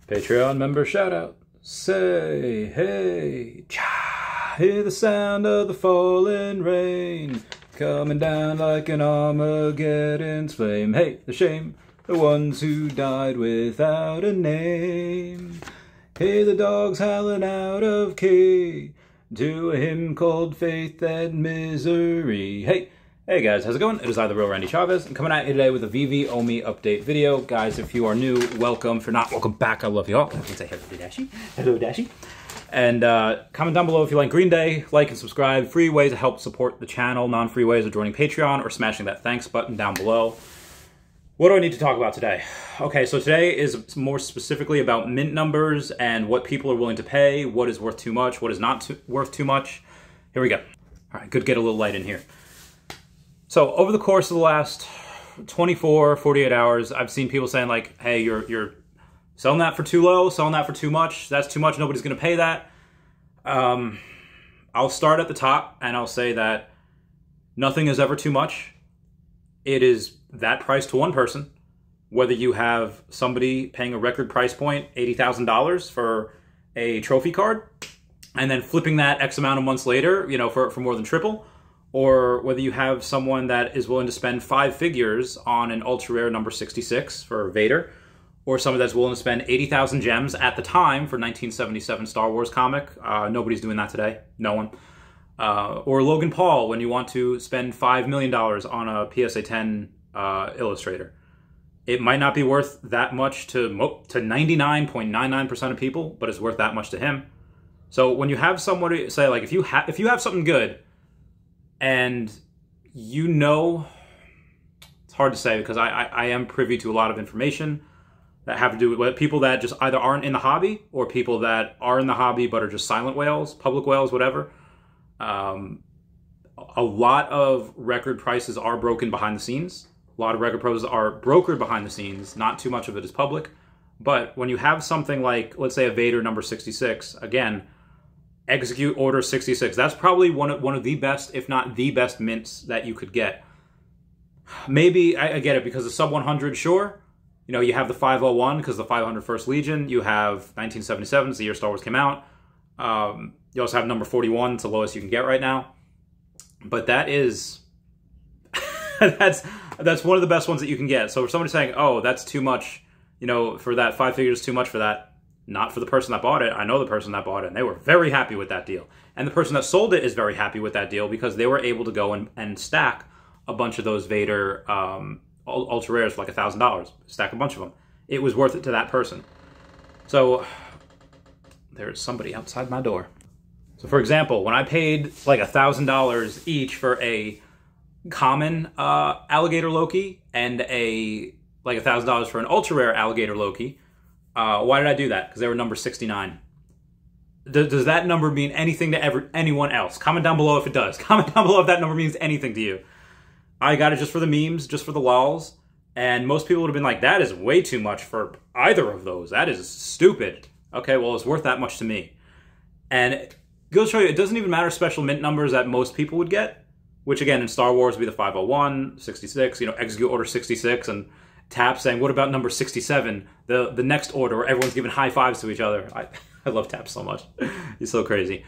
Patreon member shout out. Say, hey, cha, hear the sound of the falling rain, coming down like an Armageddon's flame. Hey, the shame, the ones who died without a name. Hear the dogs howling out of key to a hymn called Faith and Misery. Hey guys, how's it going? It is I, the real Randy Chavez. I'm coming at you today with a Veve Omi update video. Guys, if you are new, welcome. If you're not, welcome back. I love you all. I can say hello, Dashi. Hello, Dashi. And comment down below if you like Green Day, like and subscribe. Free ways to help support the channel. Non-free ways of joining Patreon or smashing that thanks button down below. What do I need to talk about today? Okay, so today is more specifically about mint numbers and what people are willing to pay, what is worth too much, what is not worth too much. Here we go. All right, good, get a little light in here. So over the course of the last 24, 48 hours, I've seen people saying like, hey, you're selling that for too low, selling that for too much, that's too much, nobody's gonna pay that. I'll start at the top and I'll say that nothing is ever too much. It is that price to one person, whether you have somebody paying a record price point, $80,000 for a trophy card, and then flipping that X amount of months later, you know, for more than triple, or whether you have someone that is willing to spend 5 figures on an ultra rare number 66 for Vader, or somebody that's willing to spend 80,000 gems at the time for 1977 Star Wars comic. Nobody's doing that today. No one. Or Logan Paul when you want to spend $5 million on a PSA 10 illustrator. It might not be worth that much to 99.99% of people, but it's worth that much to him. So when you have somebody say like, if you have something good, and you know, it's hard to say because I am privy to a lot of information that have to do with people that just either aren't in the hobby or people that are in the hobby but are just silent whales, public whales, whatever. A lot of record prices are broken behind the scenes. A lot of record pros are brokered behind the scenes. Not too much of it is public. But when you have something like, let's say a Vader number 66, again, execute order 66. That's probably one of the best, if not the best mints that you could get. Maybe, I get it, because the sub 100, sure. You know, you have the 501 because the 500 First Legion. You have 1977, it's the year Star Wars came out. You also have number 41, it's the lowest you can get right now. But that is, that's one of the best ones that you can get. So if somebody's saying, oh, that's too much, you know, for that 5 figures, too much for that. Not for the person that bought it. I know the person that bought it, and they were very happy with that deal. And the person that sold it is very happy with that deal because they were able to go and stack a bunch of those Vader ultra rares for like $1,000. Stack a bunch of them. It was worth it to that person. So there's somebody outside my door. So for example, when I paid like $1,000 each for a common alligator Loki and like $1,000 for an ultra rare alligator Loki, why did I do that? Because they were number 69. Does that number mean anything to anyone else? Comment down below if it does. Comment down below if that number means anything to you. I got it just for the memes, just for the lols. And most people would have been like, that is way too much for either of those. That is stupid. Okay, well, it's worth that much to me. And it goes to show you, it doesn't even matter special mint numbers that most people would get, which again, in Star Wars would be the 501, 66, you know, execute order 66, and Tap saying, what about number 67? The next order where everyone's giving high fives to each other. I love Tap so much. He's so crazy.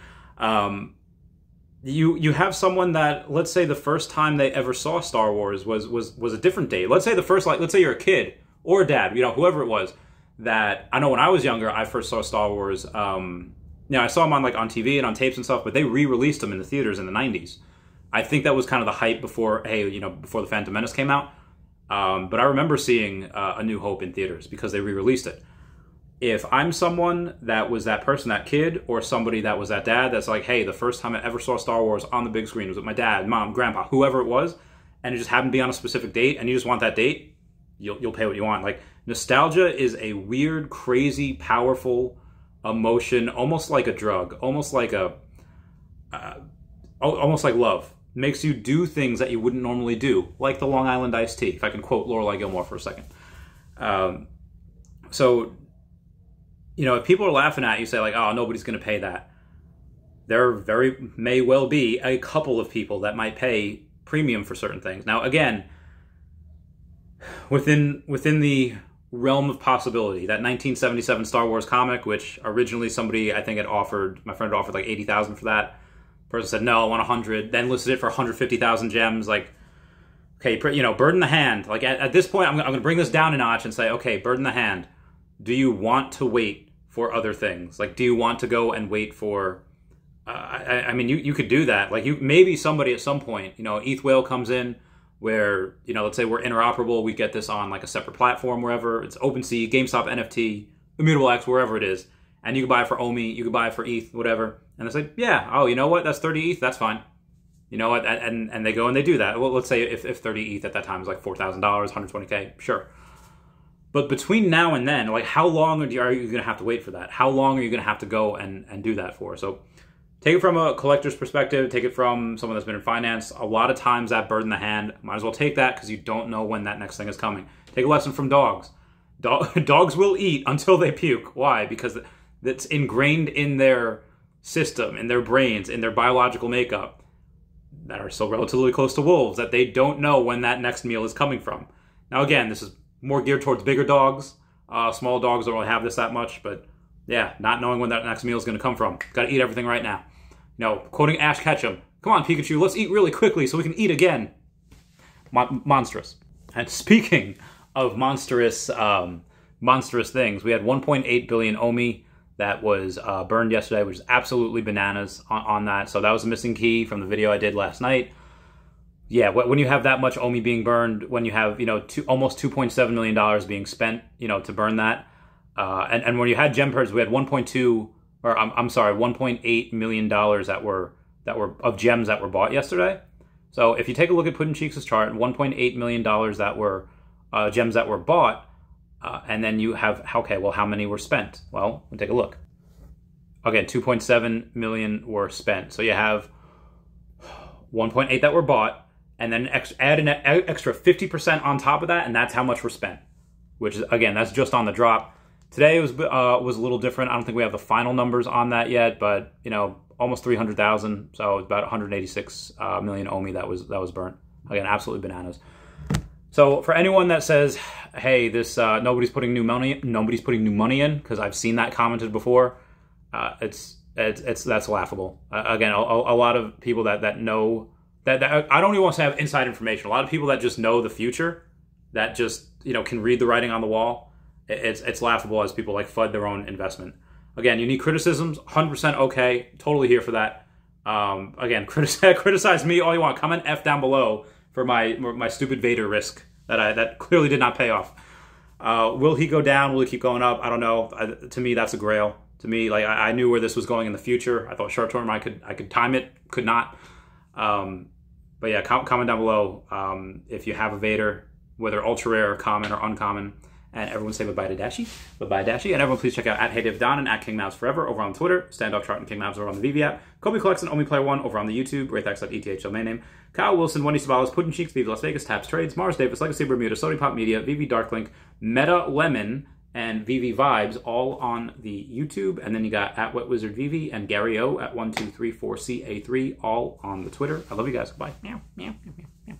You have someone that, let's say the first time they ever saw Star Wars was a different date. Let's say let's say you're a kid or a dad, you know, whoever it was, that I know when I was younger, I first saw Star Wars. You know, I saw them on TV and on tapes and stuff, but they re-released them in the theaters in the 90s. I think that was kind of the hype before, before the Phantom Menace came out. But I remember seeing A New Hope in theaters because they re-released it. If I'm someone that was that person, that kid, or somebody that was that dad that's like, hey, the first time I ever saw Star Wars on the big screen was with my dad, mom, grandpa, whoever it was, and it just happened to be on a specific date, and you just want that date, you'll pay what you want. Like, nostalgia is a weird, crazy, powerful emotion, almost like a drug, almost like love. Makes you do things that you wouldn't normally do, like the Long Island iced tea, if I can quote Lorelai Gilmore for a second. So, you know, if people are laughing at you, say like, oh, nobody's going to pay that. There may well be a couple of people that might pay premium for certain things. Now, again, within the realm of possibility. That 1977 Star Wars comic, which originally somebody, I think, had offered, my friend had offered like 80,000 for that. Person said, no, I want 100, then listed it for 150,000 gems. Like, okay, bird in the hand. Like, at this point, I'm going to bring this down a notch and say, okay, bird in the hand. Do you want to wait for other things? Like, do you want to go and wait for, I mean, you could do that. Like, maybe somebody at some point, ETH Whale comes in, where, let's say we're interoperable, we get this on like a separate platform, wherever, it's OpenSea, GameStop NFT, Immutable X, wherever it is, and you can buy it for OMI, you can buy it for ETH, whatever, and it's like, yeah, oh, you know what, that's 30 ETH, that's fine. You know what, and they go and they do that. Well, let's say if 30 ETH at that time is like $4,000, 120K, sure. But between now and then, like, how long are you going to have to wait for that? How long are you going to have to go and do that for? So take it from a collector's perspective, take it from someone that's been in finance. A lot of times that bird in the hand, might as well take that because you don't know when that next thing is coming. Take a lesson from dogs. Dogs will eat until they puke. Why? Because that's ingrained in their system, in their brains, in their biological makeup that are still relatively close to wolves, that they don't know when that next meal is coming from. Now, again, this is more geared towards bigger dogs. Small dogs don't really have this that much, but yeah, not knowing when that next meal is going to come from. Got to eat everything right now. Quoting Ash Ketchum, come on, Pikachu, let's eat really quickly so we can eat again. Monstrous. And speaking of monstrous things, we had 1.8 billion OMI that was burned yesterday, which is absolutely bananas on that. So that was a missing key from the video I did last night. Yeah, when you have that much OMI being burned, when you have, almost $2.7 million being spent, to burn that, and when you had gem purges, we had 1.8 million dollars that were of gems that were bought yesterday. So if you take a look at Puddin' Cheeks' chart, 1.8 million dollars that were gems that were bought, and then you have, okay, well, how many were spent? Well, we'll take a look. Again, 2.7 million were spent. So you have 1.8 that were bought, and then add an extra 50% on top of that, and that's how much were spent. Which is, again, that's just on the drop. Today was a little different. I don't think we have the final numbers on that yet, but almost 300,000, so it's about 186 million OMI that was burnt. Again, absolutely bananas. So for anyone that says, "Hey, this nobody's putting new money in," because I've seen that commented before, that's laughable. Again, a lot of people that know that I don't even want to say have inside information. A lot of people that just know the future, that just can read the writing on the wall. It's laughable as people like FUD their own investment. Again, you need criticisms, 100% okay, totally here for that. Again, criticize me all you want. Comment F down below for my stupid Vader risk that clearly did not pay off. Will he go down? Will he keep going up? I don't know. To me, that's a grail. To me, like I knew where this was going in the future. I thought short term I could time it, could not. But yeah, comment down below if you have a Vader, whether ultra rare, common, or uncommon. And everyone say bye-bye to Dashi. Bye-bye, Dashi. And everyone please check out @HeyDaveDon and @KingMavsForever over on Twitter. Standoff Chart and King Mavs over on the Veve app. Kobe Collects and OmiPlayer1 over on the YouTube. RateX.ETH domain name. Kyle Willson, Wendy Stibalis, Puddin' Cheeks, Veve Las Vegas, Taps Trades, Mars Davis, Legacy Bermuda, Sony Pop Media, Veve Darklink, Meta Lemon, and Veve Vibes all on the YouTube. And then you got @WetWizardVeve and Gary O @1234CA3 all on the Twitter. I love you guys. Bye. Meow, meow, meow, meow.